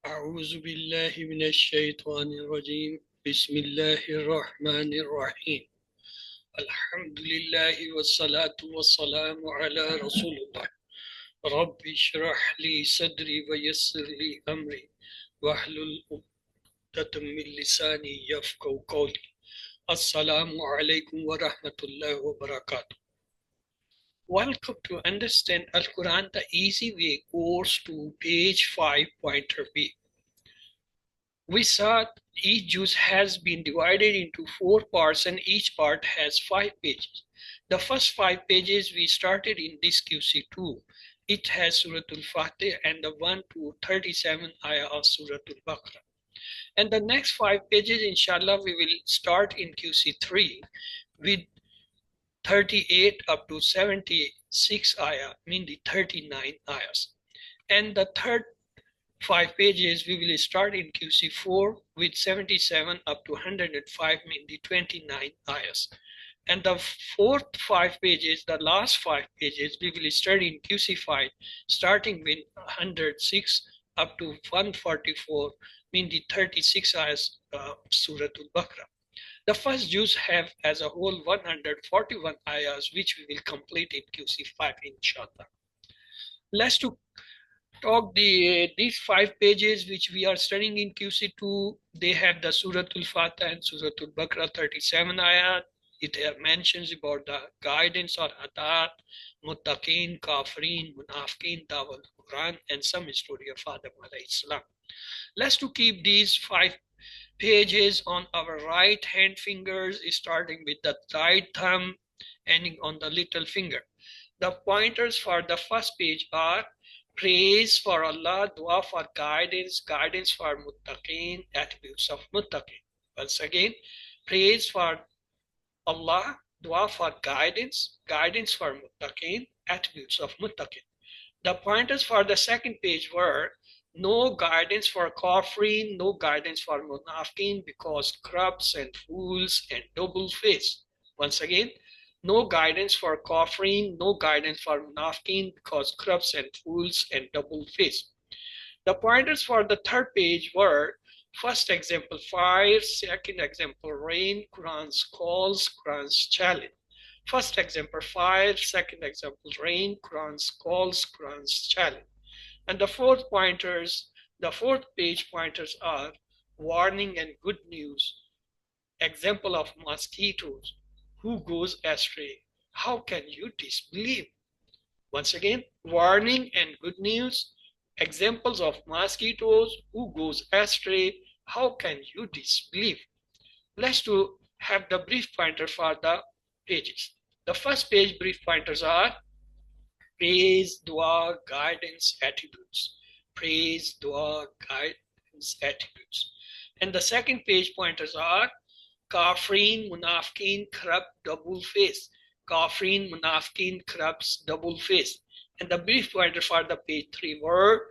أعوذ بالله من الشيطان الرجيم بسم الله الرحمن الرحيم الحمد لله والصلاة والسلام على رسول الله رب اشرح لي صدري ويسر لي أمري واحلل عقدة من لساني يفقهوا قولي السلام عليكم ورحمة الله وبركاته. Welcome to Understand Al-Quran the Easy Way course to page 5.b. We saw each juz has been divided into 4 parts and each part has 5 pages. The first 5 pages we started in this QC2. It has Surah Al-Fatih and the 1 to 37 ayah of Surah Al-Baqarah. And the next 5 pages, inshallah, we will start in QC3 with 38 up to 76 ayah, meaning 39 ayahs. And the third 5 pages we will start in QC4 with 77 up to 105, meaning 29 ayahs. And the fourth 5 pages, the last 5 pages, we will study in QC5 starting with 106 up to 144, meaning 36 ayahs of Surah Al-Baqarah. The first juz have as a whole 141 ayahs, which we will complete in QC5 inshallah. Let's talk these 5 pages which we are studying in QC2. They have the Surah Al-Fatih and Surah Al-Baqarah 37 ayat. It mentions about the guidance or adat, muttaqeen, kafirin, munafiqeen, dawal Quran, and some story of Adam alayhi salam. Let's to keep these 5 pages on our right hand fingers, starting with the right thumb, ending on the little finger. The pointers for the first page are praise for Allah, dua for guidance, guidance for muttaqeen, attributes of muttaqeen. Once again, praise for Allah, dua for guidance, guidance for muttaqeen, attributes of muttaqeen. The pointers for the second page were no guidance for kafirin, no guidance for munafiqeen because corrupts and fools and double face. Once again, no guidance for kafirin, no guidance for munafiqeen because corrupts and fools and double face. The pointers for the third page were first example fire, second example rain, Quran's calls, Quran's challenge. First example fire, second example rain, Quran's calls, Quran's challenge. And the fourth page pointers are warning and good news. Example of mosquitoes. Who goes astray? How can you disbelieve? Once again, warning and good news. Examples of mosquitoes. Who goes astray? How can you disbelieve? Let's have the brief pointer for the pages. The first page brief pointers are praise, dua, guidance, attributes. Praise, dua, guidance, attributes. And the second page pointers are kafirin, munafiqeen, corrupt, double face. Kafirin, munafiqeen, corrupts, double face. And the brief pointer for the page 3 were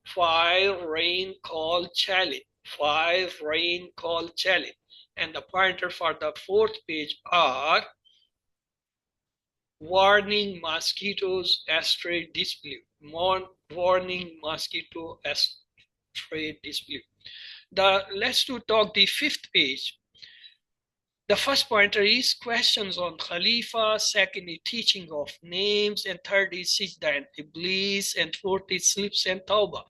fire, rain, call, challenge. Fire, rain, call, challenge. And the pointer for the fourth page are warning mosquitoes, astray, disbelief. Warning mosquito, astray, disbelief. Let's talk the fifth page. The first pointer is questions on Khalifa, second is teaching of names, and third is Sijda and Iblis, and fourth is slips and Tawbah.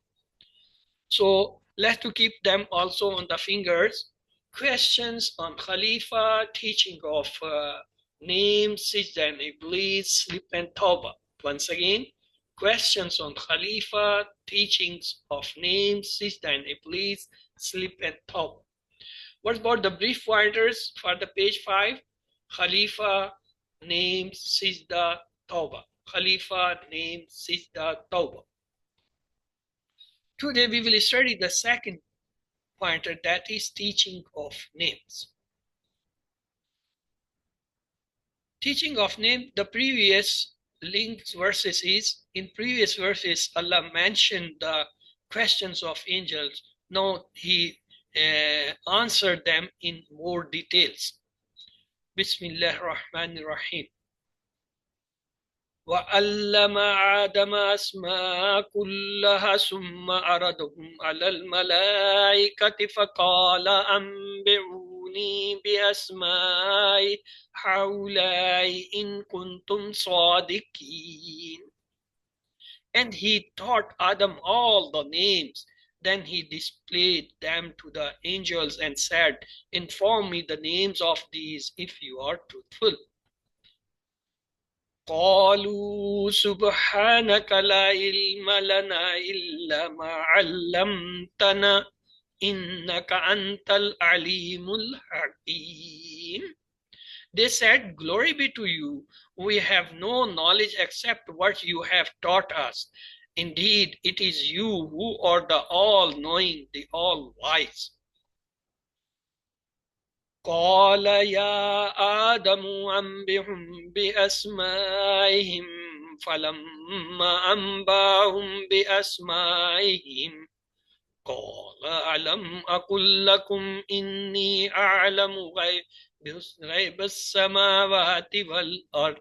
So let's keep them also on the fingers. Questions on Khalifa, teaching of names, Sijda and Iblis, slip and Tawbah. Once again, questions on Khalifa, teachings of names, Sijda and Iblis, slip and Tawbah. What about the brief pointers for the page 5? Khalifa, names, Sijda, Tawbah. Khalifa, names, Sijda, Tawbah. Today we will study the second pointer, that is teaching of names. Teaching of name, the previous linked verses is, in previous verses, Allah mentioned the questions of angels. Now He answered them in more details. Bismillah ar-Rahman ar-Rahim. وَعَلَّمَ آدَمَ أَسْمَاءَ كُلَّهَا ثُمَّ عَرَضَهُمْ عَلَى الْمَلَائِكَةِ فَقَالَ أَنبِئُونِي بِأَسْمَاءِ هَؤُلَاءِ إِن كُنتُمْ صَادِقِينَ. And he taught Adam all the names. Then he displayed them to the angels and said, inform me the names of these if you are truthful. قالوا سبحانك لا علم لنا إلا ما علمتنا إنك أنت العليم الحكيم. They said, glory be to you. We have no knowledge except what you have taught us. Indeed, it is you who are the all-knowing, the all-wise. قال يا آدم أنبئهم بأسمائهم فلما أنبأهم بأسمائهم قال ألم أقل لكم إني أعلم غيب السماوات والأرض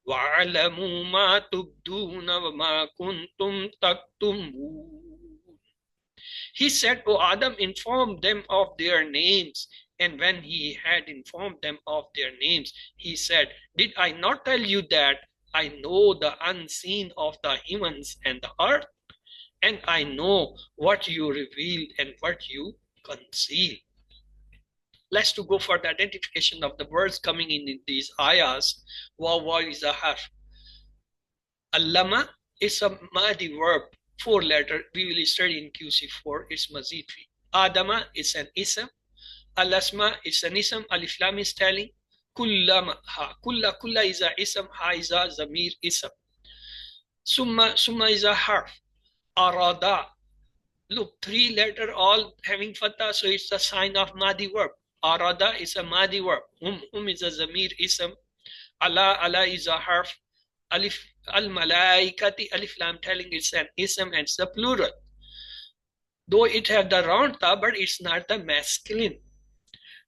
وأعلم ما تبدون وما كنتم تكتمون. He said, O Adam, inform them of their names. And when he had informed them of their names, he said, did I not tell you that I know the unseen of the heavens and the earth? And I know what you revealed and what you conceal. Let's to go for the identification of the words coming in these ayahs. Waw is a harf. Allama is a Mahdi verb, 4-letter. We will study in QC4. It's Mazid fi. Adama is an ism. Al-asma is an ism. Alif lam is telling. Kullama ha. Kulla is a ism. Ha is a zamir ism. Summa is a harf. Arada. Look, 3-letter all having fatha, so it's the sign of Mahdi verb. Arada is a Mahdi verb. Is a zamir ism. Allah is a harf. Alif al-malaikati, alif lam telling it's an ism and it's the plural. Though it have the round ta, but it's not the masculine.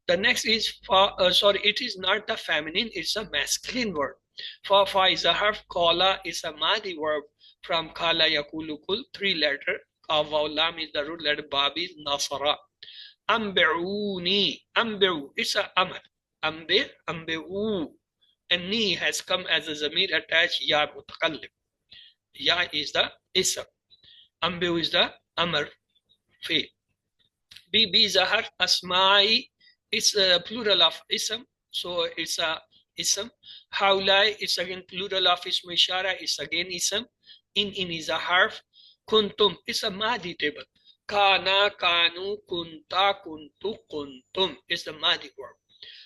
The next is it is not the feminine, it's a masculine word. Fa is a harf, qala is a Mahdi verb from kala yakulu kul, 3-letter. Waw lam is the root letter, bab is nasara. Ambi'uni, ambi'u, it's a amr. Ambi'u. And ni has come as a zamir attached ya mutakallim. Ya is the ism. Ambi'u is the amr. Fi. B is a harf, asma'i. It's a plural of ism, so it's a ism. Haulai is again plural of ism ishara, it's again ism. In is a harf. Kuntum is a Mahdi table. Kana, kanu, kunta, kuntu, kuntum is the Mahdi verb.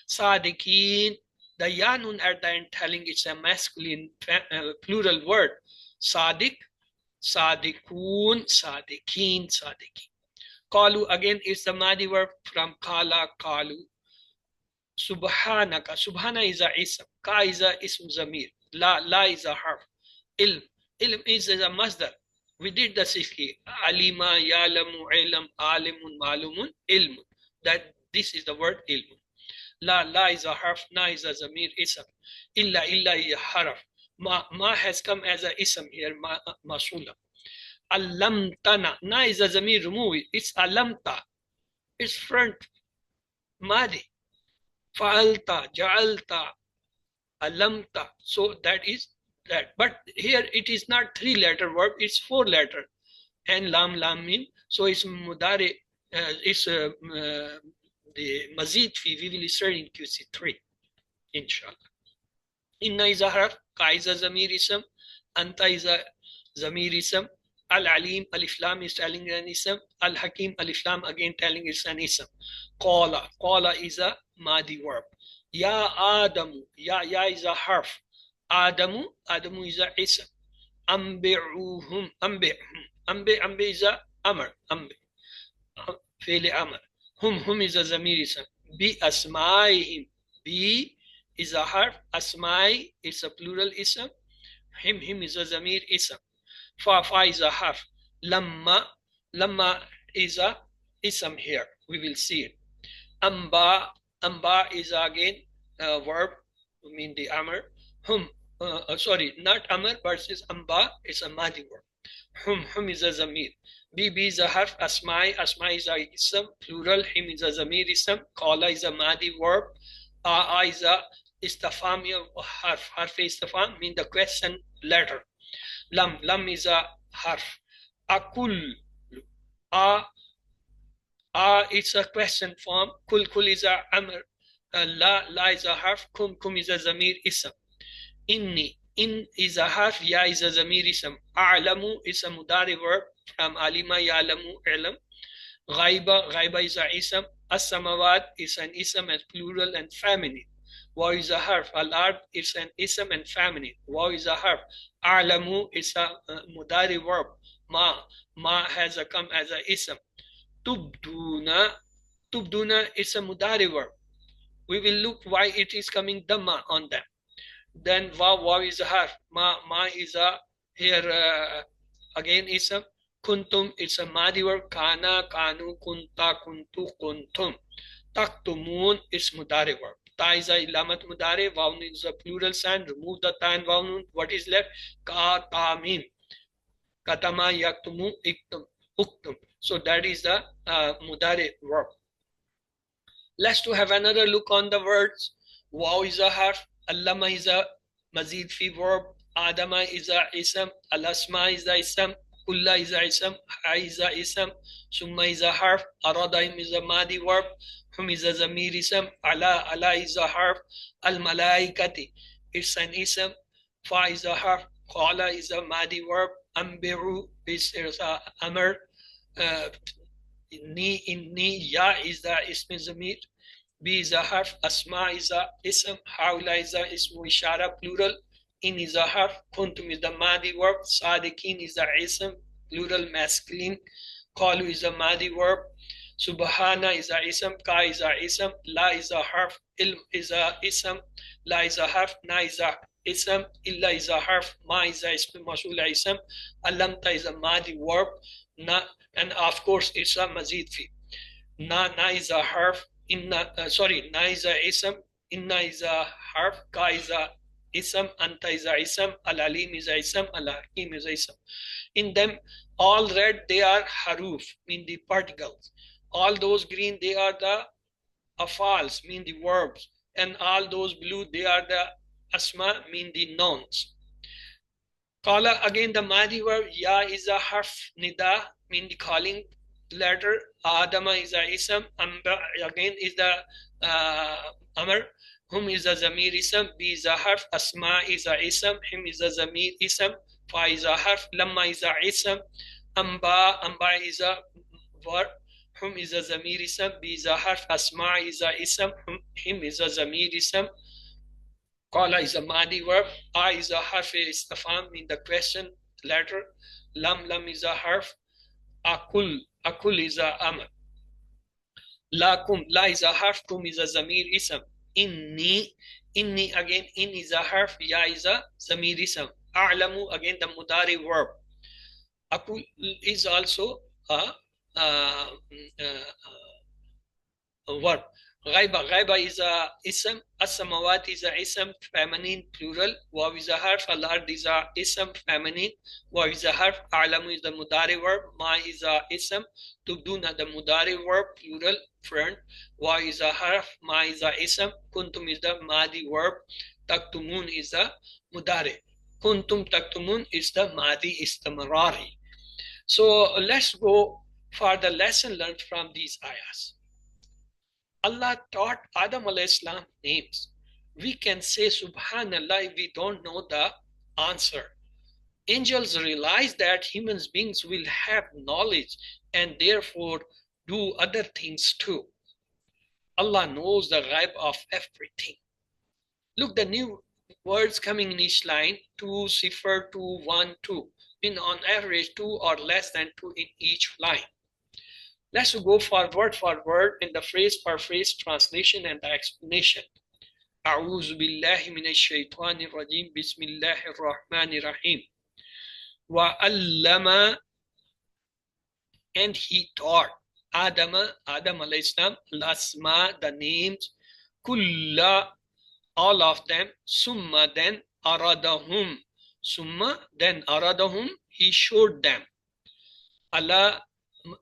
Sadiqeen, the yanun at the end telling it's a masculine plural word. Sadiq, sadiqun, sadiqeen, sadiqeen. Qalu again is the Mahdi verb from kala, kalu. Subhanaka, subhana is a ism. Ka is a ism zamir. La is a harf. Ilm is a masdar. We did the sikhi. Alima, yalamu, ilm, alimun, malumun, ilm. That this is the word ilm. La is a harf. Na is a zamir ism. Illa is a harf. Ma has come as a ism here. Masula. Alamtana. Na is a zamir remove. It's alamta. It's front. Madi. Fa'alta, ja'alta, alamta. So that is that. But here it is not 3-letter verb, it's 4-letter. And lam mim. So it's mudare, it's the mazid fi. We will start in QC3, inshallah. Inna is a harf, ka is a zamir ism, anta is a zamir ism, al-alim, alif lam is telling an ism, al-hakim, alif lam again telling it's an ism. Qala is a Mahdi verb. Ya Adamu, ya is a harf. Adamu is a ism. Ambi'uhum, ambi is a amr, fi'li amr. Hum is a zamir ism. Bi asma'ihim, bi is a harf. Asma'i is a plural ism. Him is a zamir ism. Fa is a harf. Lamma is a ism here. We will see it. Amba is again a verb, mean the amr. sorry, not Amr, but it's Amba, it's a Madi word. Hum is a Zamir. B is a harf, Asma'i is a ism, plural, him is a Zamir ism, Qala is a Madi verb, A is a Istifham harf istifham mean the question letter. Lam is a harf. Akul, A it's a question form. Kul is a Amr. La is a harf. Kum is a Zamir ism. In is a harf, ya is a zamir ism. A'lamu is a mudari verb from alima ya'lamu ilm. Ghaiba is a ism. As-samawat is an ism and plural and feminine. Wa is a harf. Al-ard is an ism and feminine. Wa is a harf. A'lamu is a mudari verb. Ma has a come as a ism. Tubduna is a mudari verb. We will look why it is coming dhamma on them. Then waw is a harf. Ma is a here again ism. Kuntum it's a madi verb. Kana, kanu, kunta, kuntu, kuntum. Taktumun is mudari verb. Ta is a ilamat mudari. Waw is a plural sign. Remove the ta and waw nun. What is left? Ka, ta, min. Katama, yaktumu, iktum, uktum. So that is the mudari verb. Let's to have another look on the words. Waw is a harf. Allama is a mazid fi verb. Adama is a ism. Al-asma is a ism. Kulla is a ism. Ha is a ism. Summa is a harf. Aradaim is a madi verb. Hum is a zamir ism. Ala is a harf. Al-malaikati it's an ism. Fa is a harf. Qala is a madi verb. Ambiru is a amr. Inni ya is the ism zamir. B is a harf, asma is a ism, hawla is a ismu ishara plural, in is a harf, kuntum is the madi verb, sadiqin is a ism, plural masculine, qalu is a madi verb, subhana is a ism, ka is a ism, la is a harf, ilm is a ism, la is a harf, na is a ism, illa is a harf, ma is a ism, mashula ism, alamta is a madi verb, na, and of course it's a mazid fi. Na is a harf. Na is a ism, inna is a harf, ka is a ism, anta is a ism, al-alim is a ism, al-hakim is a ism. In them, all red, they are haruf, mean the particles. All those green, they are the afals, mean the verbs. And all those blue, they are the asma, mean the nouns. Qala, again the madi verb, ya is a harf, nida, mean the calling letter. Adama is a ism. Amba again is the amr. Hum is a zamir ism. B is a harf. Asma is a ism. Him is a zamir ism. Fa is a harf. Lamma is a ism. Amba is a verb. Hum is a zamir ism. B is a harf. Asma is a ism. Him is a zamir ism. Qala is a madi verb. A is a harf istifham in the question letter. Lam is a harf. Akul is a amr. La is a harf. Kum is a zamir ism. Inni again, in is a harf. Ya is a zamir ism. A'lamu again the mudari verb. Akul is also a verb. Ghaiba is a ism. As-samawat is a ism, feminine, plural. Waw is a harf. Al-ard is a ism, feminine. Waw is a harf. A'lamu is the mudari verb. Ma is a ism. Tubduna the mudari verb, plural, front. Waw is a harf. Ma is a ism. Kuntum is the madi verb. Taktumun is the mudari. Kuntum taktumun is the madi istimrari. So let's go for the lesson learned from these ayahs. Allah taught Adam alayhis salam names. We can say Subhanallah if we don't know the answer. Angels realize that human beings will have knowledge and therefore do other things too. Allah knows the ghaib of everything. Look, the new words coming in each line, 2, 0, 2, 1, 2. In on average 2 or less than 2 in each line. Let's go for word in the phrase per phrase translation and the explanation. A'udhu billahi minash shaitanir rajim. Bismillahir rahmanir rahim. Wa allama, and he taught Adam alayhi salam, lasma, the names, kulla, all of them, summa, then, aradahum. Summa, then aradahum, he showed them. Allah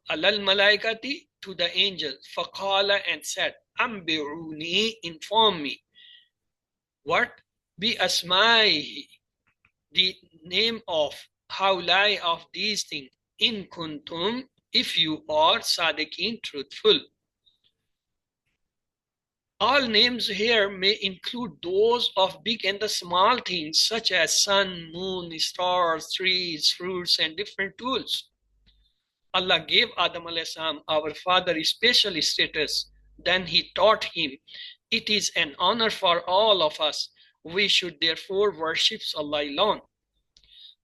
alal malaikati, to the angels. Faqala, and said, Ambi'uni, inform me. What? Bi asma'ihi, the name of, hawlai, of these things. In kuntum, if you are sadiqin, truthful. All names here may include those of big and the small things such as sun, moon, stars, trees, fruits, and different tools. Allah gave Adam a.s., our father, a special status. Then he taught him, it is an honor for all of us. We should therefore worship Allah alone.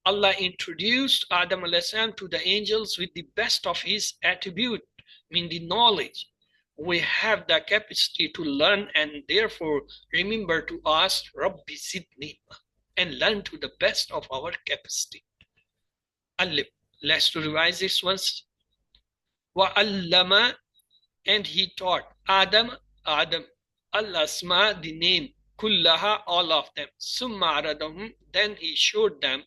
Allah introduced Adam a.s. to the angels with the best of his attribute, meaning the knowledge. We have the capacity to learn and therefore remember to ask Rabbi Zidni and learn to the best of our capacity. Alif. Let's revise this once. Wa allama, and he taught Adam, al-asma, the name, kullaha, all of them. Summa aradahum, then he showed them,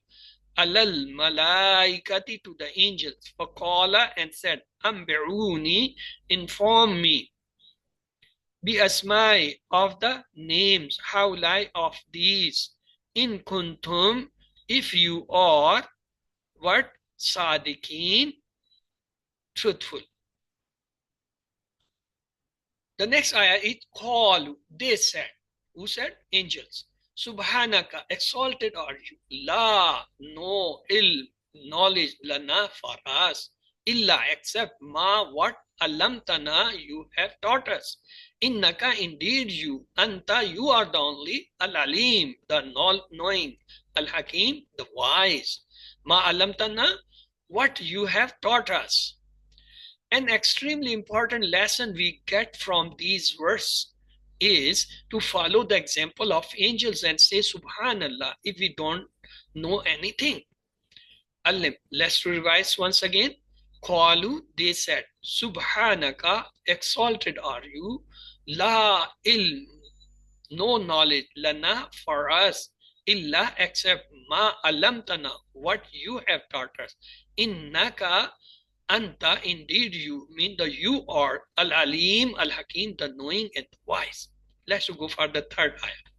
alal malaikati, to the angels. Faqala, and said, Ambi'uni, inform me. Bi asma'i, of the names, hawlai, of these. In kuntum, if you are, what? Sadiqeen, truthful. The next ayah is qalu, they said. Who said? Angels. Subhanaka, exalted are you. La, no, knowledge, lana, for us. Illa, except ma, what? Alamtana, you have taught us. Innaka, indeed you. Anta, you are the only. Al-alim, the knowing. Al-hakim, the wise. Ma alamtana, what you have taught us. An extremely important lesson we get from these verses is to follow the example of angels and say Subhanallah if we don't know anything. Alim. Let's revise once again. Qalu, they said, Subhanaka, exalted are you. La ilm, no knowledge. Lana, for us. Illa, except ma alamtana, what you have taught us. Innaka, anta, indeed you, mean the you are, al-alim, al-hakim, the knowing and the wise. Let's go for the third ayah.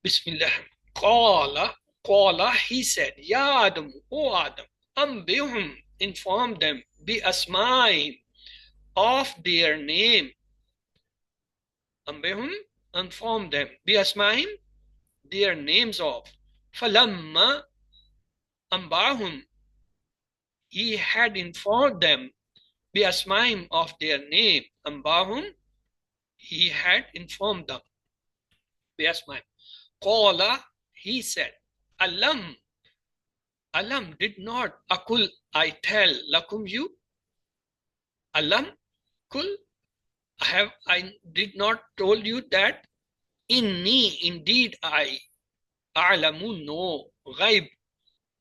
Bismillah. Qala, he said, Ya Adam, O Adam, ambihum, inform them, bi asma'im, of their name. Ambihum, inform them, bi asma'im, their names of. Falamma ambahum, he had informed them, bi asma'im, of their name. Ambahum, he had informed them, bi asma'im. Qala, he said, Alam, did not, akul, I tell, lakum, you. Alam, kul, I did not told you that, inni, indeed I, a'lamu, no, ghaib,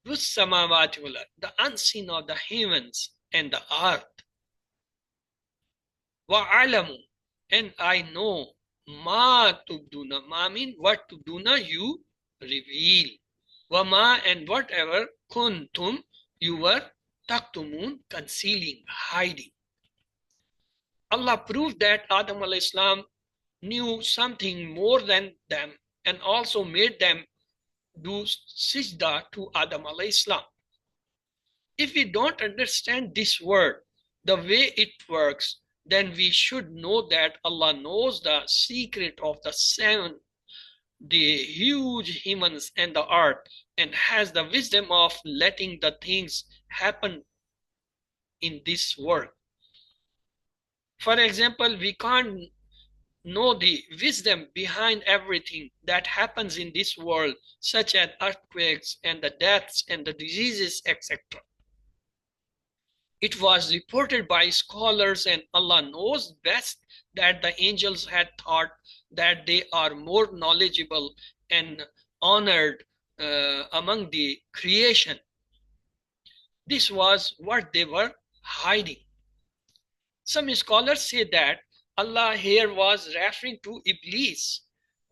the unseen of the heavens and the earth. Wa alamu, and I know, ma tubduna, ma mean what tubduna, you reveal. Wa ma, and whatever, kuntum, you were, taktumun, concealing, hiding. Allah proved that Adam a.s. knew something more than them and also made them do sajda to Adam a.s. If we don't understand this word, the way it works, then we should know that Allah knows the secret of the seven, the huge heavens and the earth, and has the wisdom of letting the things happen in this world. For example, we can't know the wisdom behind everything that happens in this world, such as earthquakes and the deaths and the diseases, etc. It was reported by scholars, and Allah knows best, that the angels had thought that they are more knowledgeable and honored among the creation. This was what they were hiding. Some scholars say that Allah here was referring to Iblis,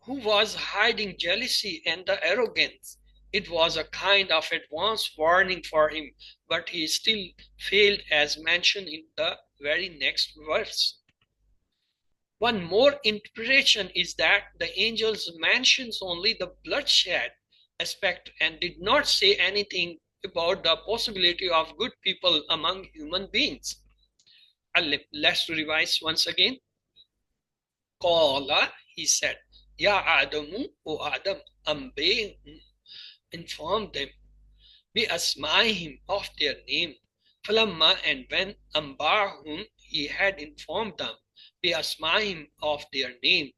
who was hiding jealousy and the arrogance. It was a kind of advance warning for him, but he still failed as mentioned in the very next verse. One more interpretation is that the angels mentions only the bloodshed aspect and did not say anything about the possibility of good people among human beings. Let's revise once again. Qala, he said, Ya Adamu, O Adam, Ambe informed them, Bi asma'ihim of their name. Falamma, and when Ambahum, he had informed them, Bi asma'ihim of their name.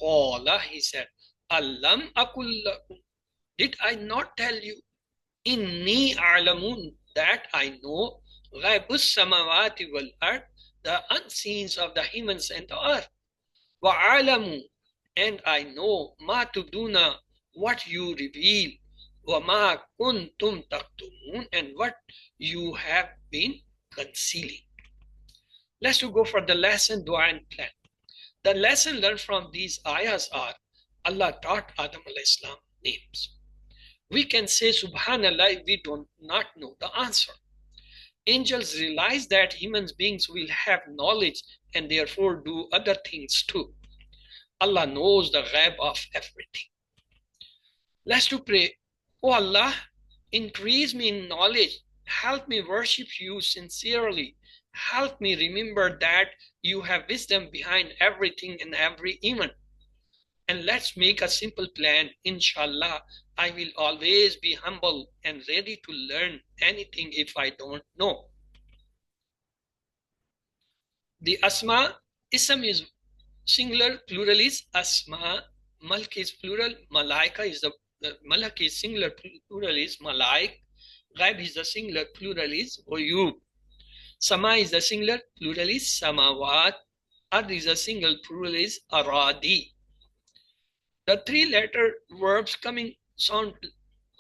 Qala, he said, Alam akul lakum, did I not tell you? Inni a'lamun, that I know, ghaibus samawati wal ard, the unseens of the heavens and the earth. Wa'alamu, and I know, ma tubduna, what you reveal, wa ma kuntum taktumun, and what you have been concealing. Let's go for the lesson, dua and plan. The lesson learned from these ayahs are, Allah taught Adam alayhis salam names. We can say Subhanallah if we do not know the answer. Angels realize that human beings will have knowledge and therefore do other things too. Allah knows the ghaib of everything. Let's pray. Oh Allah, increase me in knowledge. Help me worship you sincerely. Help me remember that you have wisdom behind everything and every event. And let's make a simple plan. Inshallah, I will always be humble and ready to learn anything if I don't know. The Asma, Ism is singular, plural is Asma, Malk is plural, Malaika is the Malak is singular, plural is Malaik, Ghaib is the singular, plural is Uyub. Sama is the singular, plural is Samawat, Ard is the single, plural is Aradi. The three-letter verbs coming sound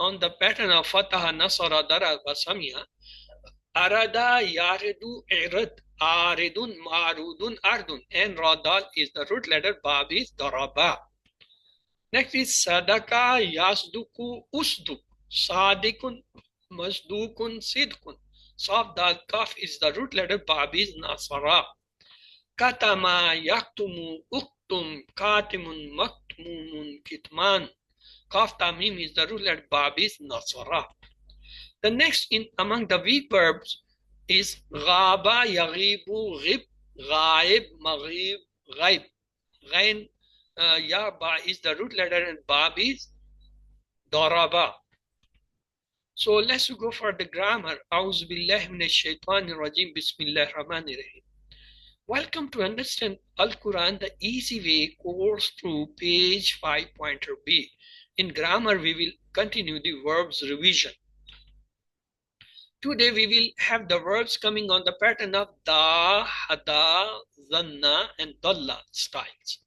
on the pattern of Fataha, Nasara, Daraba, Samia. Arada, Yaredu, Irad, Aridun, Marudun, Ardun, and Radal is the root letter, Bab is Daraba. Next is Sadaka, Yasduku, Usduk, Sadikun, Masdukun, Sidkun. Soft Dal Kaf is the root letter, Bab is Nasara. Katama, Yaktumu, Uktum, Katimun, Maktmumun, Kitman. Kaf Tamim is the root letter, Bab is Nasara. The next in among the weak verbs is Ghaba, Yaghibu, Ghib, Ghaib, Maghib, Ghaib. Ghain, Ba is the root letter and Bab is Daraba. So let's go for the grammar. A'udhu billahi minash shaitanir rajim. Bismillahir rahmanir rahim. Welcome to Understand Al-Quran the Easy Way course through page 5.B. In grammar, we will continue the verbs revision. Today we will have the verbs coming on the pattern of da, hada, zanna, and dalla styles.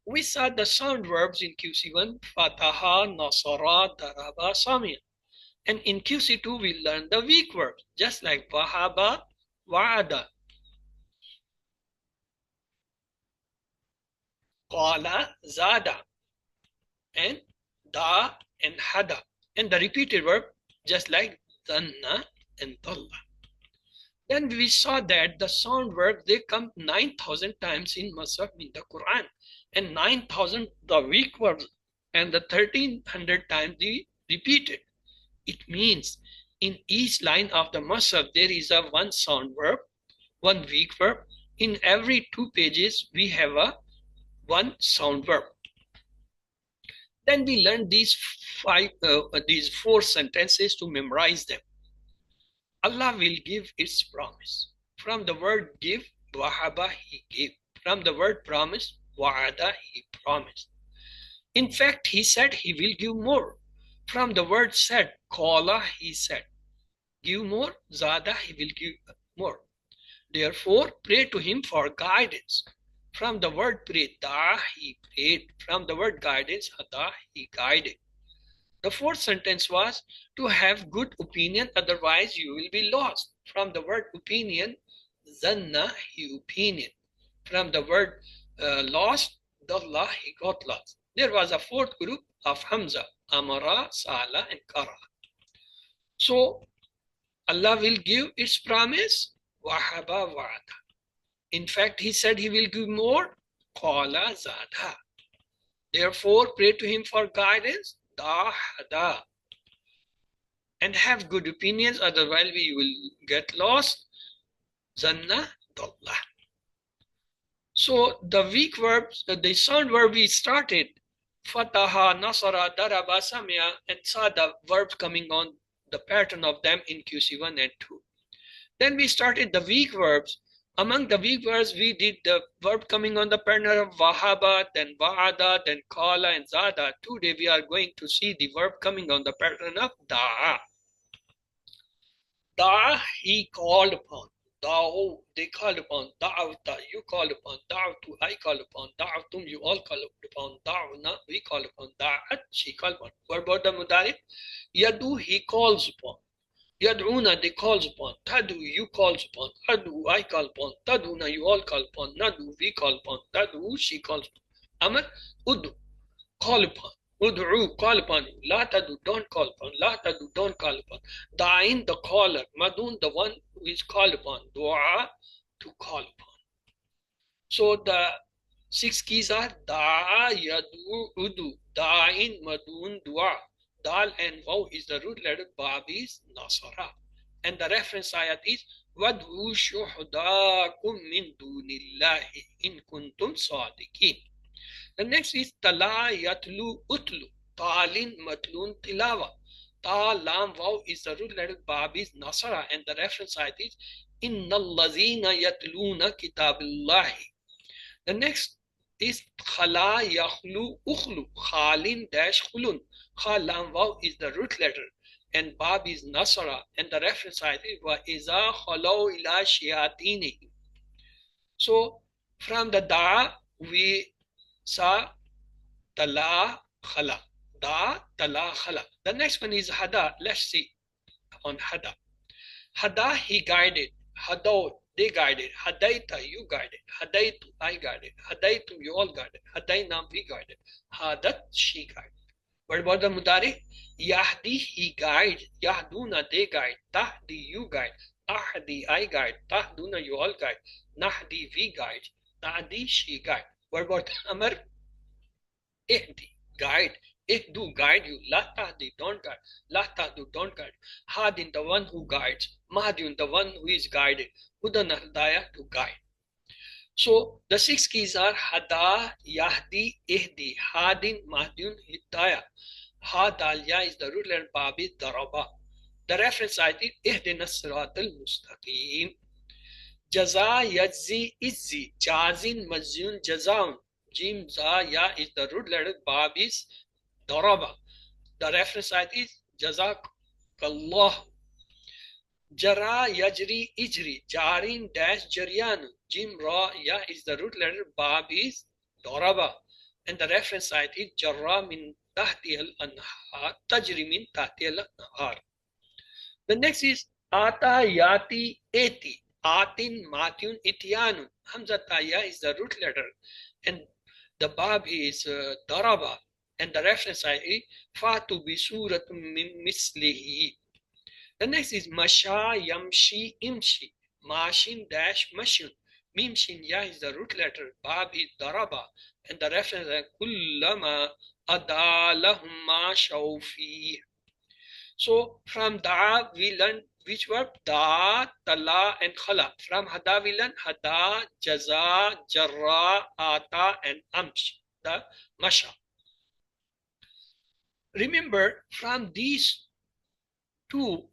We saw the sound verbs in QC1, fataha, nasara, daraba, samia. And in QC2 we learned the weak verbs, just like wahaba, wa'ada, qala, zada, and da and hada. And the repeated verb, just like Dhanna and Dalla. Then we saw that the sound verbs, they come 9,000 times in Masaf in the Quran, and 9,000 the weak verbs, and the 1,300 times they repeated. It means in each line of the Masaf there is a one sound verb, one weak verb. In every 2 pages we have a one sound verb. Then we learned these 4 sentences to memorize them. Allah will give its promise. From the word give, wahaba, he gave. From the word promise, wa'ada, he promised. In fact, he said he will give more. From the word said, qala, he said, give more, zada, he will give more. Therefore, pray to him for guidance. From the word pray, da, he prayed. From the word guidance, hada, he guided. The 4th sentence was to have good opinion, otherwise you will be lost. From the word opinion, zanna, he opinion. From the word lost, dalla, he got lost. There was a fourth group of Hamza, Amara, Sallah, and Kara. So Allah will give its promise, Wahaba Wa'ada. In fact, He said He will give more, Qala Zada. Therefore, pray to Him for guidance, Dahada. And have good opinions, otherwise we will get lost, Zanna Dullah. So the weak verbs, the sound verb we started, Fataha, Nasara, Daraba, Samia, and saw the verbs coming on the pattern of them in QC1 and 2. Then we started the weak verbs. Among the weak verbs, we did the verb coming on the pattern of Wahaba, then Wa'ada, then Qala, and Zada. Today we are going to see the verb coming on the pattern of Da'a. Da'a, he called upon. Da'u, they called upon. Da'awta, you called upon. Da'awtu, I called upon. Da'awtum, you all called upon. Da'una, we called upon. Da'at, she called upon. What about the Mudari? Yadu, he calls upon. Yad'una, they calls upon. Tadu, you calls upon. Adu, I call upon. Taduna, you all call upon. Nadu, we call upon. Tadu, she calls upon. Amr, udu, call upon. Ud'u, call upon. La tadu, don't call upon. La tadu, don't call upon. Da'in, the caller. Madun, the one who is called upon. Du'a, to call upon. So the 6 keys are Da'a, Yadu, Udu, Da'in, Madun, Du'a. Dal and Waw is the root letter, Bab is Nasara. And the reference ayat is Wad'u shuhdakum min dunillahi in kuntum sadiqin. The next is Tala Yatlu Utlu. Talin Matlun Tilawa. Ta Lam Waw is the root letter, Bab is Nasara. And the reference ayat is Innal Lazina Yatluna Kitabillahi. The next is Khala Yakhlu Ukhlu. Khalin dash Khulun. Khalam Waw is the root letter and Bab is Nasara, and the reference ayat is Wa Iza Khalaw ila Shiyatini. So from the Da we saw Tala Khala. Da Tala Khala. The next one is Hada. Let's see on Hada. Hada, he guided. Hadaw, they guided. Hadaita, you guided. Hadaitu, I guided. Hadaitum, you all guided. Hadainam, we guided. Hadat, she guided. What about the Mudari? Yahdi, he guides. Yahduna, they guide. Tahdi, you guide. Ahdi, I guide. Tahduna, you all guide. Nahdi, we guide. Tahdi, she guide. What about Amr? Ihdi, guide. Ihdu, guide you. La tahdi, don't guide. La tahdu, don't guide. Hadin, the one who guides. Mahdiyun, the one who is guided. Hudan Hidayah, to guide. So the 6 keys are Hada, Yahdi, Ihdi, Hadin, Mahdiyun, Hidayah. Hadalya is the root letter, Bab is Daraba. The reference ayat is Ihdina Siratal Mustaqim. Jaza, Yajzi, Izzi, Jazin, Mazyun, Jazaun. Jim, Za, Ya is the root letter, Bab is Daraba. The reference ayat is Jazakallah. Jara, Yajri, Ijri, Jarin, dash, Jaryanu. Jim, Ra, Ya is the root letter, Bab is Daraba. And the reference ayat is Jarra min tahti al-anhar, Tajri min tahti al-anhar. The next is Ata, Yati, Eti. Atin, Matyun, Ityanu. Hamza Ya is the root letter. And the Bab is Daraba. And the reference ayat is Fatu bi suratum min mislihi. The next is Masha, Yamshi, Imshi. Mashin dash Mashun. Mim Shin Ya is the root letter. Bab is Daraba. And the reference is Kullama Adalahum Ma Shawfi. So from Da we learn which verb? Da, Tala, and Khala. From Hada we learn Hada, Jaza, Jarra, Ata, and Amsh. The Masha. Remember, from these 2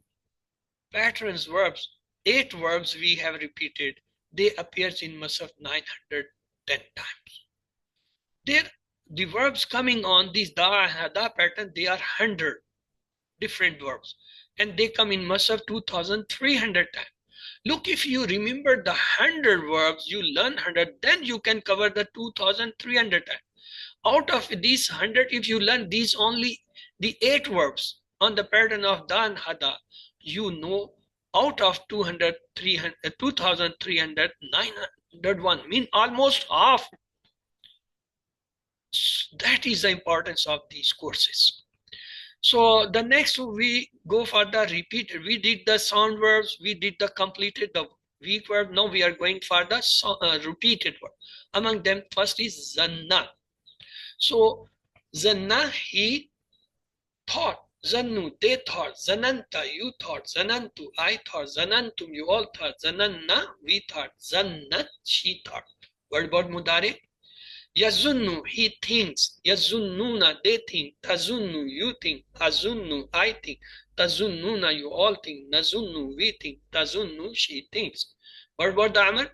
patterns verbs, 8 verbs we have repeated, they appears in Musaf 910 times. The verbs coming on this Da and Hada pattern, they are 100 different verbs, and they come in Musaf 2300 times. Look, if you remember the 100 verbs, you learn 100, then you can cover the 2300 times. Out of these 100, if you learn these only the 8 verbs on the pattern of Da and Hada, you know out of 200, 300, 2300, 901, mean almost half. That is the importance of these courses. So the next we go for the repeated. We did the sound verbs, we did the completed the weak verb. Now we are going for the repeated verb. Among them, first is zanna. So zanna, he thought. Zannu, they thought. Zananta, you thought. Zanantu, I thought. Zanantum, you all thought. Zananna, we thought. Zannat, she thought. What about mudare? Yazunnu, he thinks. Yazunnuna, they think. Tazunnu, you think. Azunnu, I think. Tazunnuna, you all think. Nazunnu, we think. Tazunnu, she thinks. What about the Amr?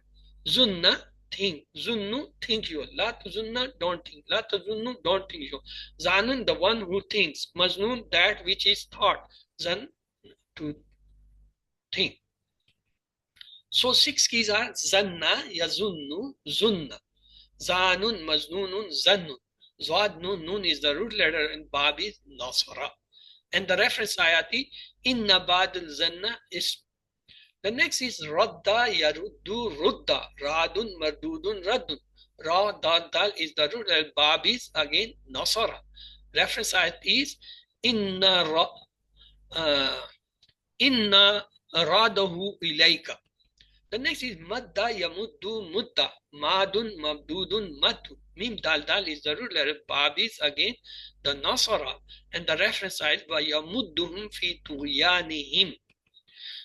Zunna, think. Zunnu, think you. La tazunna, don't think. La tazunnu, don't think you. Zanun, the one who thinks. Majnun, that which is thought. Zan, to think. So 6 keys are zanna, yazunnu, zunna. Zanun, Majnunun, Zannun. Zwad Nun, Nun is the root letter and Bab is Nasra. And the reference ayati, Inna Badul Zanna is. The next is Radda, Yaruddu, Rudda. Radun, Mardudun, Raddun. Ra, Dal, Dal is the root letter. Bab is again Nasara. Reference ayat is Inna Radahu Ilayka. The next is Madda Yamuddu Mudda. Madun Mabdudun Matu. Mim Dal Dal is the root letter. Bab is again the Nasara. And the reference is Yamudduhum fi tughyanihim.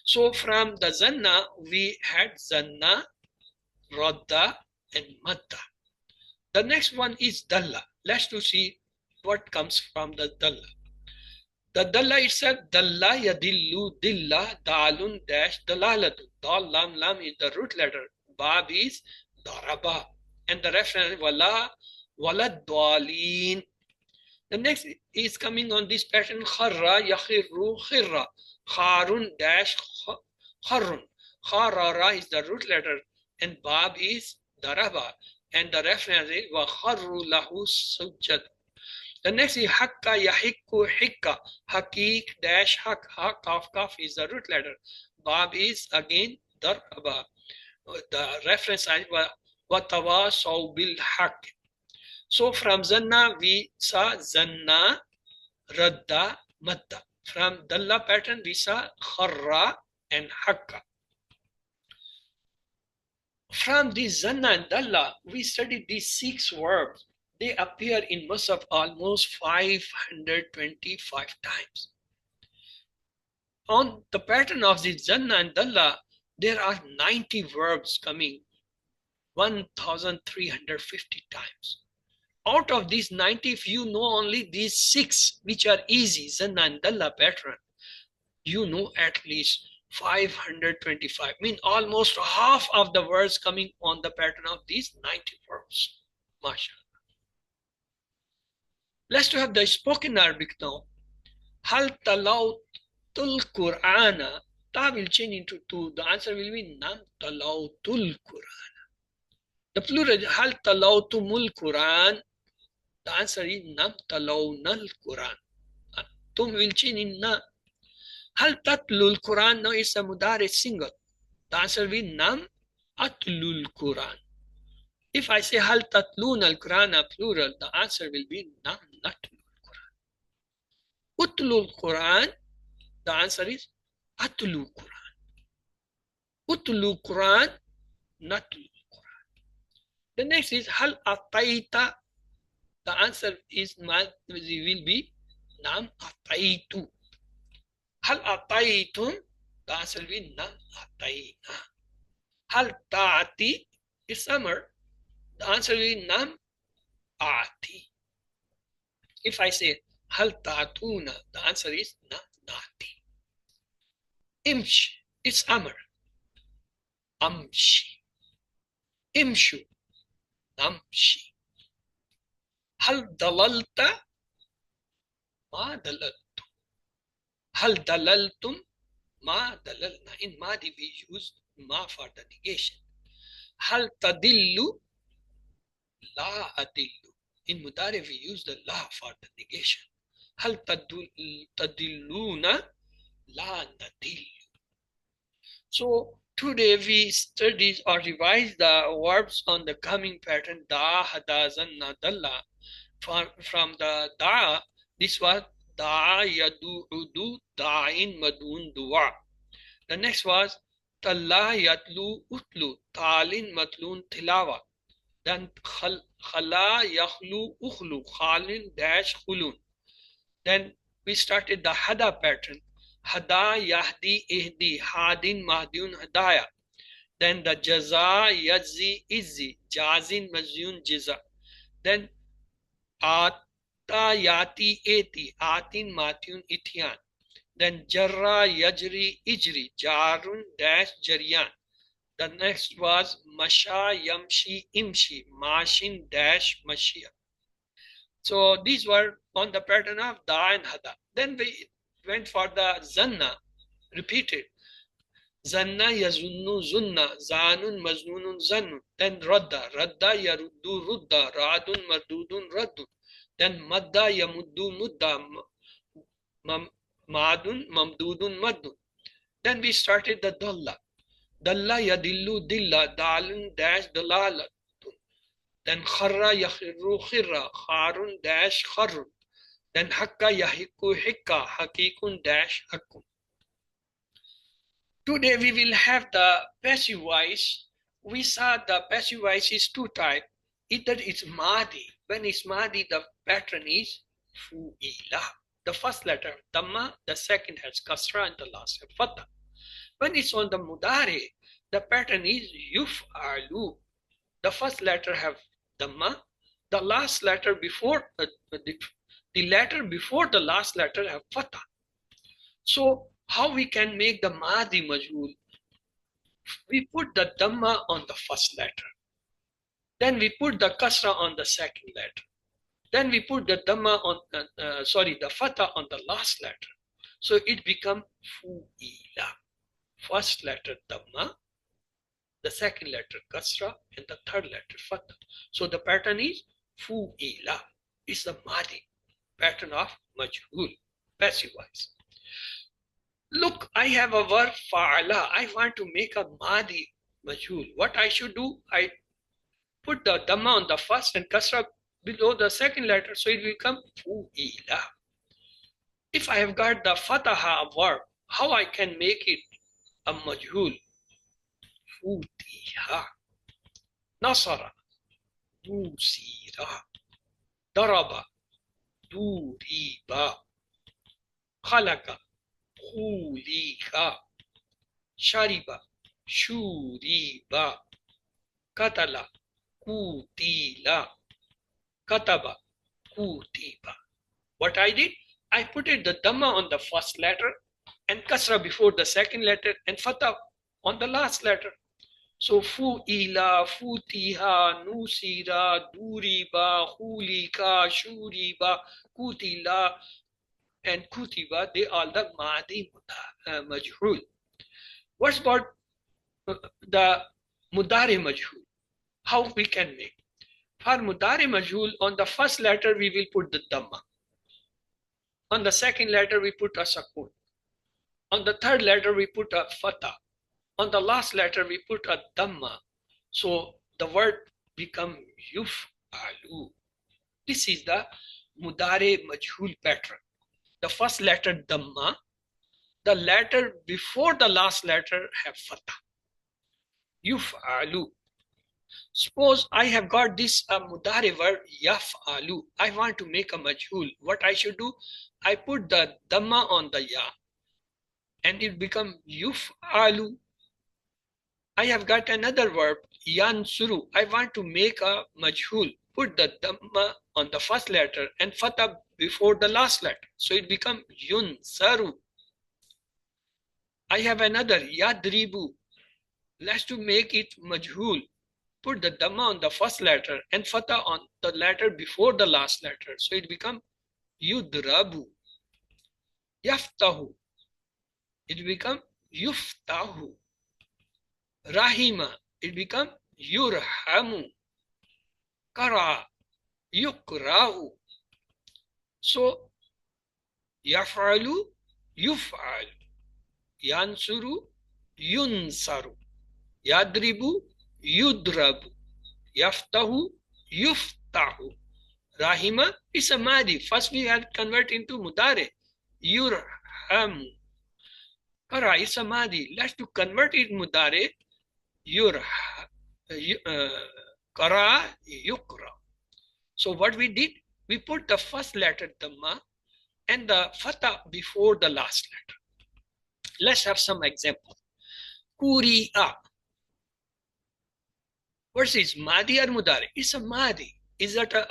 So from the Zanna, we had Zanna, Radda, and Madda. The next one is Dalla. Let's to see what comes from the Dalla. The Dalla itself, Dalla Yadillu Dilla Dalun dash Dalalatu. Dal Lam Lam is the root letter. Bab is Daraba. And the reference Wala Walad Dwalin. The next is coming on this pattern Kharra Yakhirru Khirra. Kharun dash Kharun. Kharara is the root letter. And Bab is Daraba. And the reference is Wa Kharru Lahu Sujjad. The next is Hakka Yahikku Hikka. Hakik dash Hak. Ha Kaf Kaf is the root letter. Bab is again Daraba. The reference is Watawasaw bil Haq. So from Zanna we saw Zanna, Radda, Madda. From Dalla pattern we saw Kharra and Hakka. From this Zanna and Dalla we studied these 6 verbs. They appear in Musaf almost 525 times. On the pattern of the Zanna and Dalla, there are 90 verbs coming 1,350 times. Out of these 90, if you know only these 6, which are easy, Zanna and Dalla pattern, you know at least 525. Mean almost half of the words coming on the pattern of these 90 verbs. MashaAllah. Let's to have the spoken Arabic now. Hal talawtul Qur'ana. Ta will change into 2. The answer will be Nam talawtul Qur'ana. The plural Hal talawtumul Qur'an. The answer is Nam talawnal Qur'an. Tum will change in Na. Hal tatlul Qur'an. Now it's a mudare single. The answer will be Nam atlul Qur'an. If I say Hal tatlun al Quran plural, the answer will be Nam natlul Quran. Utlul Quran, the answer is Atlu Quran. Utlu Quran, Natlul Quran. The next is Hal ataita. The answer is will be Nam ataitu. Hal ataitum, the answer will be Nam ataina. Hal taati is summer. The answer is Nam Ati. If I say Hal Tatuna, the answer is Nam Nati. Imsh is Amr. Amshi. Imshu. Namshi. Hal Dalalta. Ma Dalaltu. Hal Dalaltum. Ma Dalalna. In Madi we use Ma for the negation. Hal Tadillu. La adillu. In Mudari we use the la for the negation. Hal tadilluna la nadillu. So today we studied or revised the verbs on the coming pattern da, hada, zanna, dalla. from the da, this was da yadu'udu da'in madun du'a. The next was talla yatlu utlu talin matlun tilawa. Then khala yakhlu ukhlu khalin dash khulun. Then we started the hada pattern. Hada yahdi ihdi hadin mahdiun hadaya. Then the jaza yajzi izzi jazin mazyun jiza. Then ata yati eti atin matyun ityan. Then jarra yajri ijri jarun dash jaryan. The next was masha yamshi imshi mashin dash mashia. So these were on the pattern of da and hada. Then we went for the zanna, repeated. Zanna yazunnu zunna, zanun maznunun zannun. Then radda, radda yaruddu rudda, radun mardudun raddun. Then madda yamuddu mudda, madun mamdudun maddun. Then we started the dalla. Dalla yadillu dilla, dalun dash dalalatun. Then kharra yakhirru khirra, kharun dash kharrun. Then hakka yahikku hikka, hakikun dash hakkum. Today we will have the passive voice. We saw the passive voice is two types. Either it's Mahdi. When it's Mahdi, the pattern is Fu'ila. The first letter Dhamma, the second has Kasra, and the last has Fatha. When it's on the Mudare, the pattern is Yuf'alu. The first letter have Dhamma, the last letter before the letter before the last letter have Fatha. So how we can make the Mahdi Majhul? We put the Dhamma on the first letter. Then we put the Kasra on the second letter. Then we put the Dhamma on, the Fatha on the last letter. So it becomes Fu'ila. First letter Dhamma, the second letter Kasra, and the third letter Fatha. So the pattern is Fu'ila. It's the Mahdi pattern of Majhul, passive voice. Look, I have a verb fa'ala. I want to make a Mahdi Majhul. What I should do? I put the Dhamma on the first and Kasra below the second letter, so it will become Fu'ila. If I have got the Fataha verb, how I can make it a Majhul? Futiha, Nasara, Nusira, Daraba, Duriba, Khalaqa, Khuliha, Shariba, Shuriba, Katala, Kutila, Kataba, Kutiba. What I did? I put it the Dhamma on the first letter and Kasra before the second letter and Fatha on the last letter. So Fu'ila, Futiha, Nusira, Duriba, Khulika, Shuriba, Kutila, and Kutiba, they are the Mahdi Majhul. What's about the Mudari Majhul? How we can make? For Mudari Majhul, on the first letter we will put the Dhamma. On the second letter we put a Sakun. On the third letter we put a Fatha. On the last letter we put a Dhamma. So the word become Yuf'alu. This is the Mudari Majhul pattern. The first letter Dhamma, the letter before the last letter have Fatha. Yuf'alu. Suppose I have got this Mudari verb Yaf'alu. I want to make a Majhul. What I should do? I put the Dhamma on the Ya and it become Yuf'alu. I have got another verb Yansuru. I want to make a Majhul. Put the Dhamma on the first letter and Fatha before the last letter. So it becomes Yunsaru. I have another Yadribu. Let's to make it Majhul. Put the Dhamma on the first letter and Fatha on the letter before the last letter. So it becomes Yudrabu. Yaftahu. It becomes Yuftahu. Rahima. It becomes Yurhamu. Kara. Yukrahu. So Yaf'alu, Yuf'al. Yansuru, Yunsaru. Yadribu, Yudrabu. Yaftahu, Yuftahu. Rahima is a Madi. First we have convert into Mudare. Yurhamu. Kara is a Madi. Let's to convert it Mudare. Kara Yukra. So what we did, we put the first letter Dhamma and the Fatha before the last letter. Let's have some examples. Kuri'a. What is Madi or Mudari? It's a Madi. Is that a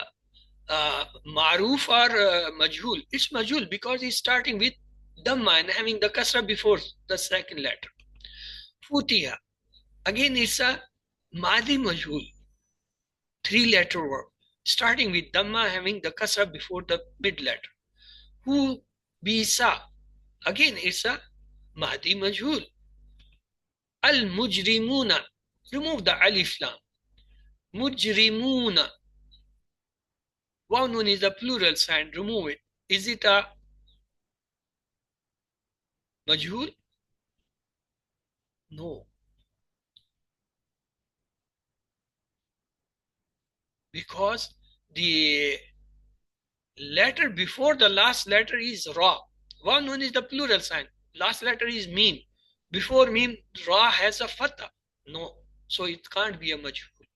Maruf or Majhul? It's Majhul because it's starting with Dhamma and having the Kasra before the second letter. Futiha. Again, it's a Madi Majhul. 3-letter word. Starting with Dhamma having the Kasra before the mid letter. Hu Bisa. Again, it's a Madi Majhul. Al Mujrimuna. Remove the Alif Lam. Mujrimuna. Waw Nun is a plural sign. Remove it. Is it a Majhul? No. Because the letter before the last letter is Ra. Waw Nun is the plural sign. Last letter is Mim. Before Mim, Ra has a Fatha. No. So it can't be a Majhul.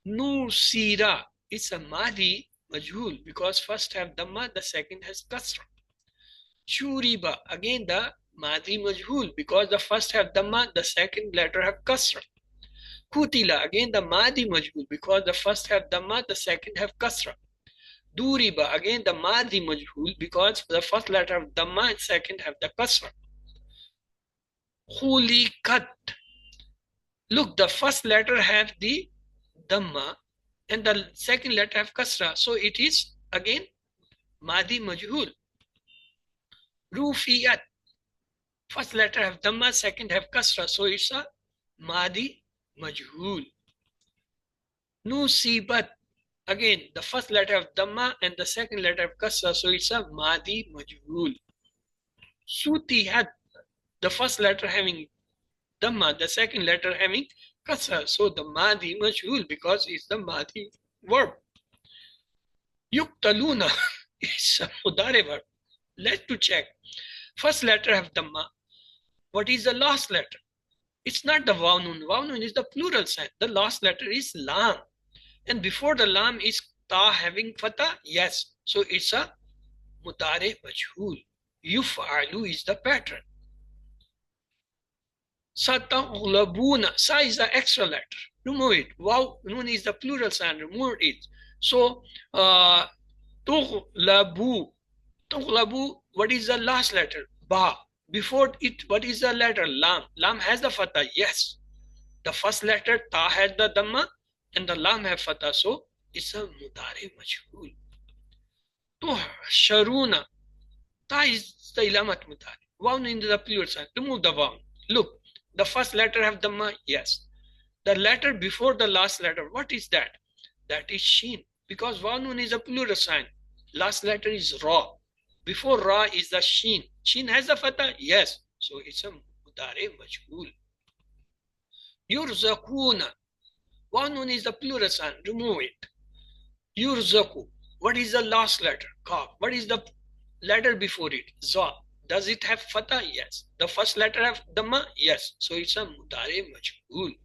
Nusira. It's a Madi Majhul because first have Dhamma, the second has Kasra. Shuriba. Again the Madi Majhul because the first have Dhamma, the second letter have Kasra. Kutila. Again the Madi Majhul because the first have Dhamma, the second have Kasra. Duriba. Again the Madi Majhul because the first letter have Dhamma and second have the Kasra. Khulikat. Look, the first letter have the Dhamma and the second letter have Kasra. So it is again Madi Majhul. Rufiyat. First letter have Dhamma, second have Kasra. So it's a Madi Majhul. Nusibat. Again, the first letter have Dhamma and the second letter have Kasra. So it's a Madi Majhul. Sutihat. The first letter having Dhamma, the second letter having Kasra. So the Madi Majhul because it's the Madi verb. Yuktaluna is a Mudare verb. Let's to check. First letter have Dhamma. What is the last letter? It's not the Waw Nun. Waw Nun is the plural sign. The last letter is Lam. And before the Lam is Ta having Fatha? Yes. So it's a Mudare Majhul. Yuf'alu is the pattern. Sataghlabuna. Sa is the extra letter. Remove it. Waw Nun is the plural sign. Remove it. So Tughlabu. Tughlabu. What is the last letter? Ba. Before it, what is the letter? Lam. Lam has the Fatha. Yes. The first letter Ta has the Dhamma and the Lam have Fatha. So it's a Mudare Majhul. Tuhsharuna. Ta is the Ilamat Mudare. Waw in the plural sign. Remove the Waw. Look. The first letter have Dhamma? Yes. The letter before the last letter, what is that? That is Shin. Because Waw Nun is a plural sign. Last letter is Ra. Before Ra is the Shin. Shin has a Fatha? Yes. So it's a Mudare Majhul. Yurzakuna. Waw Nun is the plural sign. Remove it. Yurzaku. What is the last letter? Kaf. What is the letter before it? Za. Does it have Fatha? Yes. The first letter have Dhamma? Yes. So it's a Mudare Majhul.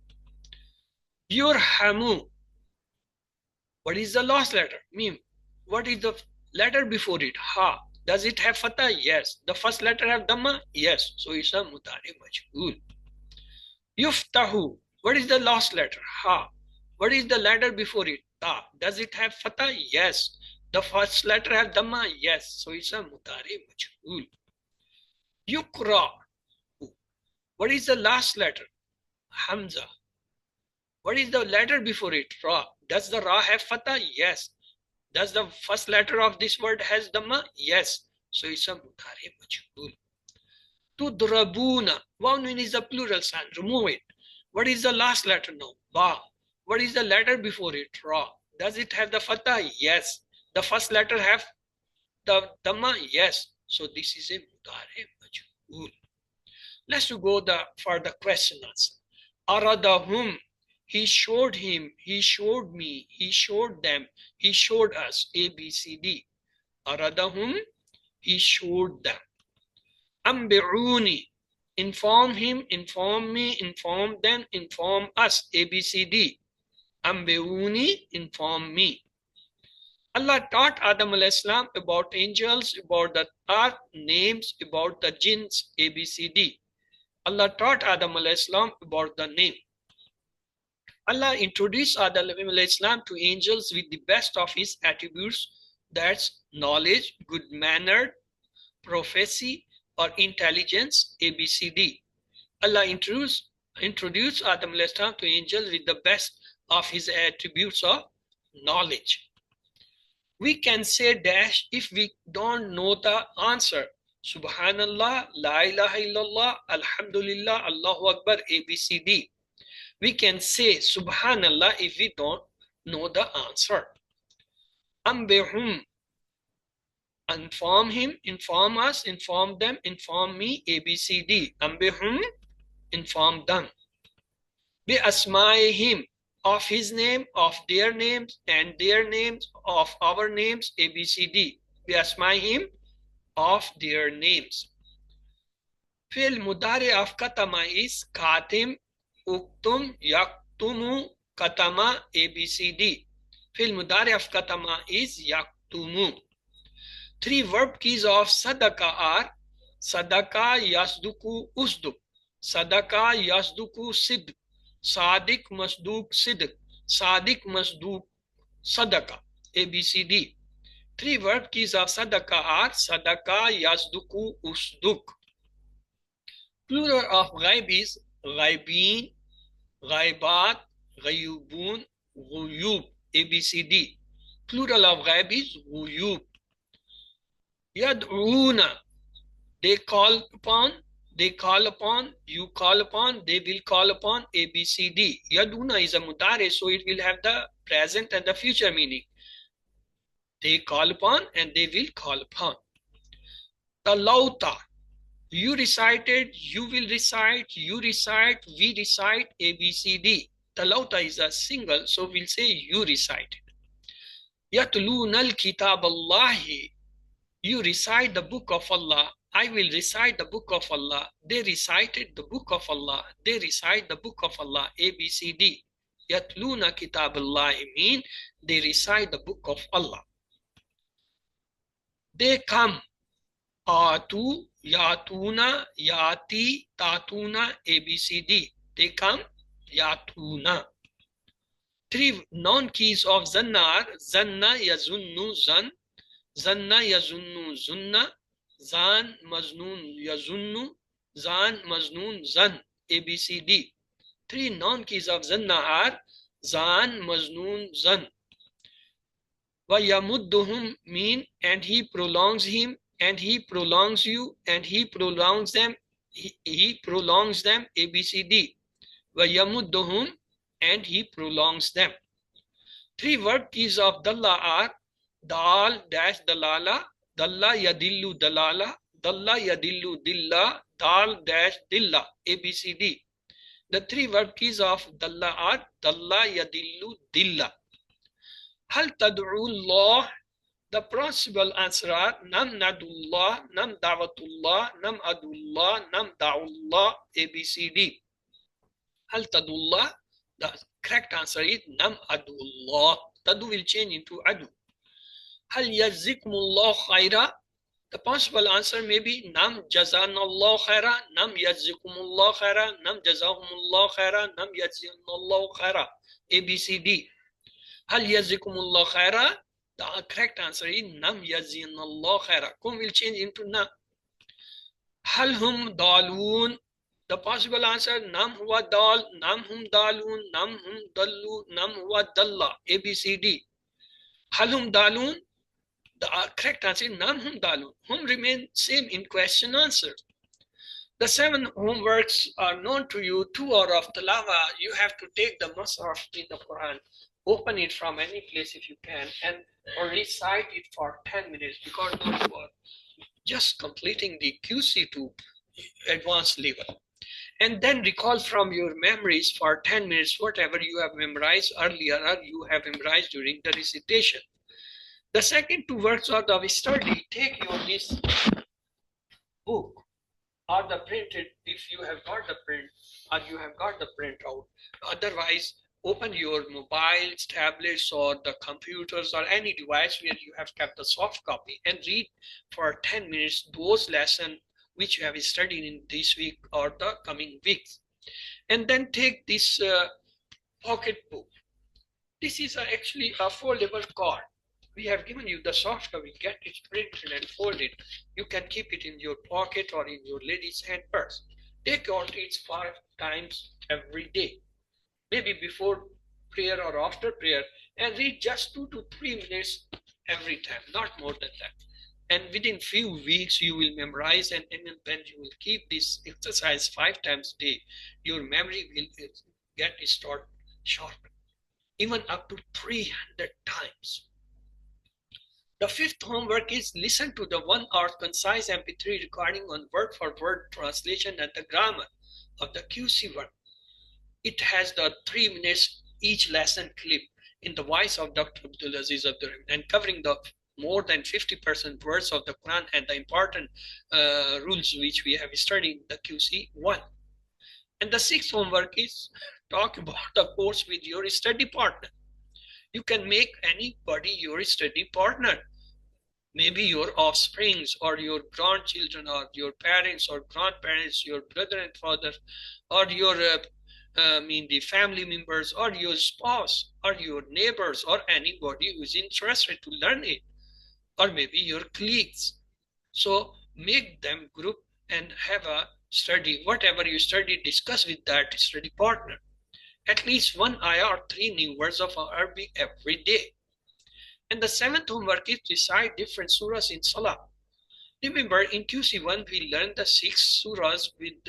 Yurhamu. What is the last letter? Mim. What is the letter before it? Ha. Does it have Fatha? Yes. The first letter have Dhamma? Yes. So it's a Mudare Majhul. Yuftahu. What is the last letter? Ha. What is the letter before it? Ta. Does it have Fatha? Yes. The first letter have Dhamma? Yes. So it's a Mudare Majhul. Yukra. What is the last letter? Hamza. What is the letter before it? Ra. Does the Ra have Fatha? Yes. Does the first letter of this word has Dhamma? Yes. So it's a Mudare Majhul. Tudrabuna. Waw Nun is a plural sign. Remove it. What is the last letter now? Ba. What is the letter before it? Ra. Does it have the Fatha? Yes. The first letter have the Dhamma? Yes. So this is a Mudare Majhul. Let's go for the question answer. Aradahum. He showed him, he showed me, he showed them, he showed us. A, B, C, D. Aradahum, he showed them. Ambi'uni, inform him, inform me, inform them, inform us. A, B, C, D. Ambi'uni, inform me. Allah taught Adam alayhi salam about angels, about the earth, names, about the jinns, A, B, C, D. Allah taught Adam alayhi salam about the name. Allah introduced Adam alayhi salam to angels with the best of his attributes, that's knowledge, good manner, prophecy, or intelligence, A, B, C, D. Allah introduced Adam alayhi salam to angels with the best of his attributes of knowledge. We can say dash if we don't know the answer. Subhanallah, La ilaha illallah, Alhamdulillah, Allahu Akbar, A, B, C, D. We can say Subhanallah if we don't know the answer. Ambihum, inform him, inform us, inform them, inform me, A, B, C, D. Ambihum, inform them. Bi asma'ihim, of his name, of their names, and their names, of our names, A, B, C, D. Bi asma'ihim, of their names. Fi'l mudari of katama is katim, uktum, yaktumu, katama, A, B, C, D. Fi'l mudari of katama is yaktumu. Three verb keys of sadaka are sadaka, yasduku, usduk. Sadaka, yasduku, sidq. Sadiq, masduq, sidq. Sadiq, masduq, sadaka. A, B, C, D. Three verb keys of sadaka are sadaka, yasduku, usduk. Plural of ghaib is ghaibin, ghaibat, ghayubun, ghuyub. A, B, C, D. Plural of ghaib is ghuyub. Yad'una, they call upon, they call upon, you call upon, they will call upon, A, B, C, D. Yad'una is a mudari, so it will have the present and the future meaning. They call upon and they will call upon. Talauta, you recited, you will recite, you recite, we recite, A, B, C, D. Talauta is a single, so we'll say you recited. Yatluna al-kitab Allahi, you recite the book of Allah. I will recite the book of Allah. They recited the book of Allah. They recite the book of Allah. A, B, C, D. Yatluna kitab Allahi mean they recite the book of Allah. They come. Atu, yatuna, yati, tatuna, A, B, C, D. They come, yatuna. Three non-keys of zanna are zanna, yazunnu, zan. Zanna, yazunnu, zunna. Zan, maznun, yazunnu. Zan, maznun, zan. A, B, C, D. Three non-keys of zanna are zan, maznun, zan. Vayamudduhum mean and he prolongs him, and he prolongs you, and he prolongs them, he prolongs them, A, B, C, D. Vayamudduhum, and he prolongs them. Three verb keys of dalla are dal dash dalala, dalla yadillu dalala, dalla yadillu dilla, dal dash dilla, A, B, C, D. The three verb keys of dalla are dalla yadillu dilla. Hal tad'ullah, the possible answer are nam nadullah, nam da'watullah, nam adullah, nam da'ullah, A, B, C, D. Hal tadullah, the correct answer is nam adullah. Tadu will change into adu. Hal yazikumullah khaira, the possible answer may be nam jazanallah khaira, nam yazikumullah khaira, nam jazahumullah khaira, nam yazikumullah khaira, A, B, C, D. Hal yazikumullah khaira, the correct answer is nam yazinallah khaira. Kum will change into na. Hal hum dalun, the possible answer nam huwa dal, nam hum dalun, nam hum dallu, nam huwa dalla, A, B, C, D. Hal hum dalun, the correct answer is nam hum dalun. Hum remain same in question answer. The 7 homeworks are known to you. 2 hours of tilawa. You have to take the Mus'haf in the Quran. Open it from any place if you can, and or recite it for 10 minutes, because not for just completing the QC2 advanced level. And then recall from your memories for 10 minutes whatever you have memorized earlier or you have memorized during the recitation. The second two works of the study, take your this book or the printed, if you have got the print or you have got the print out. Otherwise, open your mobiles, tablets, or the computers or any device where you have kept the soft copy and read for 10 minutes those lessons which you have studied in this week or the coming weeks. And then take this pocket book. This is actually a foldable card. We have given you the soft copy, get it printed and folded. You can keep it in your pocket or in your lady's hand purse. Take out it 5 times every day, maybe before prayer or after prayer, and read just 2 to 3 minutes every time, not more than that. And within few weeks, you will memorize, and when you will keep this exercise 5 times a day, your memory will get start sharp, even up to 300 times. The fifth homework is listen to the 1 hour concise MP3 recording on word for word translation and the grammar of the QC1. It has the 3 minutes each lesson clip in the voice of Dr. Abdulaziz Abdurrahman and covering the more than 50% words of the Quran and the important rules which we have studied in the QC1. And the sixth homework is talk about the course with your study partner. You can make anybody your study partner. Maybe your offsprings or your grandchildren or your parents or grandparents, your brother and father, or your the family members or your spouse or your neighbors or anybody who is interested to learn it, or maybe your colleagues. So make them group and have a study. Whatever you study, discuss with that study partner. At least 1 ayah or 3 new words of Arabic every day. And the seventh homework is recite different surahs in Salah. Remember, in QC1, we learned the 6 surahs with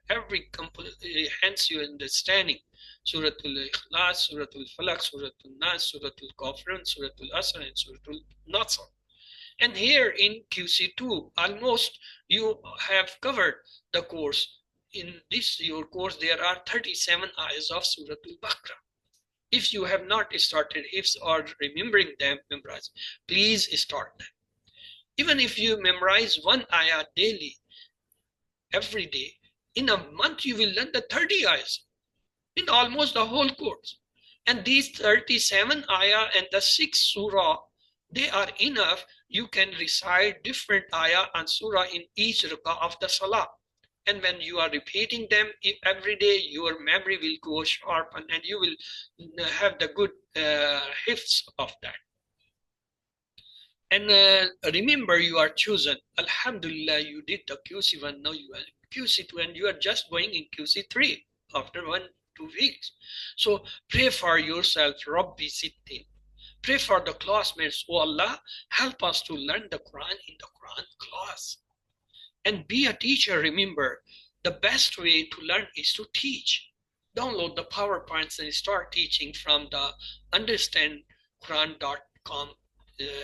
every comprehensive understanding. Suratul Ikhlas, Suratul Falaq, Suratul Nas, Suratul Kafirun, Suratul Asr, and Suratul Nasr. And here in QC2, almost you have covered the course. In this your course, there are 37 ayahs of Suratul Baqarah. If you have not started hifz or remembering them, memorize, please start them. Even if you memorize 1 ayah daily, every day, in a month you will learn the 30 ayahs in almost the whole course. And these 37 ayah and the 6 surah, they are enough. You can recite different ayah and surah in each rakah of the salah. And when you are repeating them every day, your memory will go sharp and you will have the good hifz of that. And remember, you are chosen. Alhamdulillah, you did the QC1, now you are in QC2, and you are just going in QC3 after 1-2 weeks. So pray for yourself, Rabbi Sittin. Pray for the classmates. Oh Allah, help us to learn the Quran in the Quran class. And be a teacher. Remember, the best way to learn is to teach. Download the PowerPoints and start teaching from the understandquran.com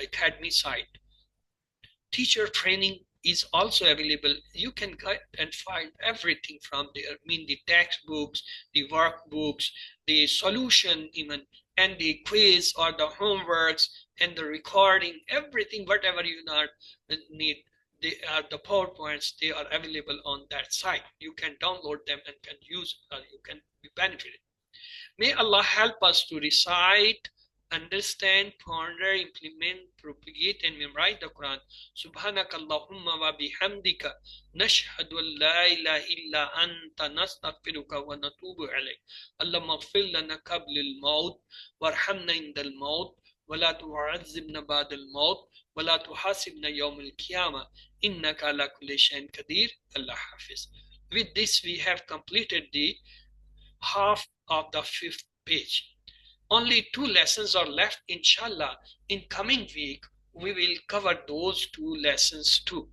academy site. Teacher training is also available. You can get and find everything from there. I mean, the textbooks, the workbooks, the solution even, and the quiz or the homeworks and the recording, everything, whatever you need. They are the PowerPoints, they are available on that site. You can download them and can use it, or you can be benefited. May Allah help us to recite, understand, ponder, implement, propagate, and memorize the Quran. Subhanaka Allahumma wa bihamdika nashhadu an la ilaha illa anta nastaghfiruka wa natubu ilayk. Allahumma ighfir lana qabla al-maut warhamna inda al-maut wa la tu'azzibna ba'da al-maut wa la tuhasibna yawm al-qiyamah innaka ala kulli shay'in qadir. Allah Hafiz. With this, we have completed the half of the 5th page. Only 2 lessons are left, inshallah. In coming week, we will cover those 2 lessons too.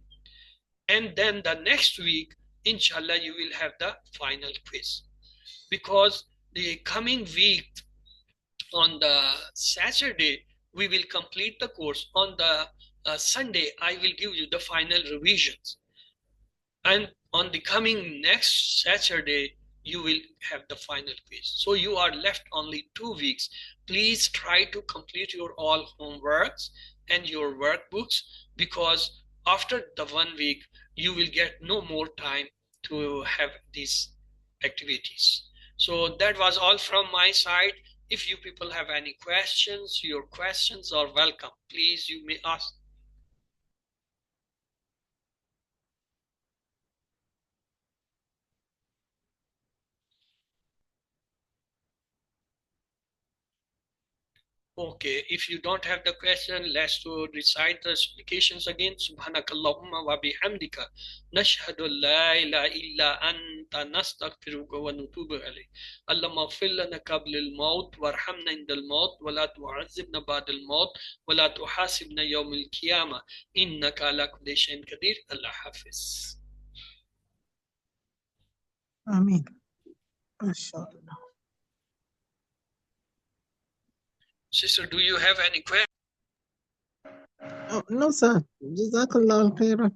And then the next week, inshallah, you will have the final quiz. Because the coming week, on the Saturday, we will complete the course. On the Sunday, I will give you the final revisions. And On the coming next Saturday, you will have the final quiz. So you are left only 2 weeks. Please try to complete your all homeworks and your workbooks, because after the 1 week, you will get no more time to have these activities. So that was all from my side. If you people have any questions, your questions are welcome. Please, you may ask. Okay, if you don't have the question, let's to recite the supplications again. Subhanakallahumma wa bihamdika nashhadu an la ilaha illa anta nastaghfiruka wa natubu ilayk. Allahumma ighfir lana qabla al-maut warhamna inda al-maut wa la tu'azzibna ba'da al-maut wa la tuhasibna yawm al-qiyamah innaka ala kulli shay'in qadir. Allah Hafiz. Ameen. MashaAllah. Sister, do you have any question? Oh, no, sir. Jazakallah khairan.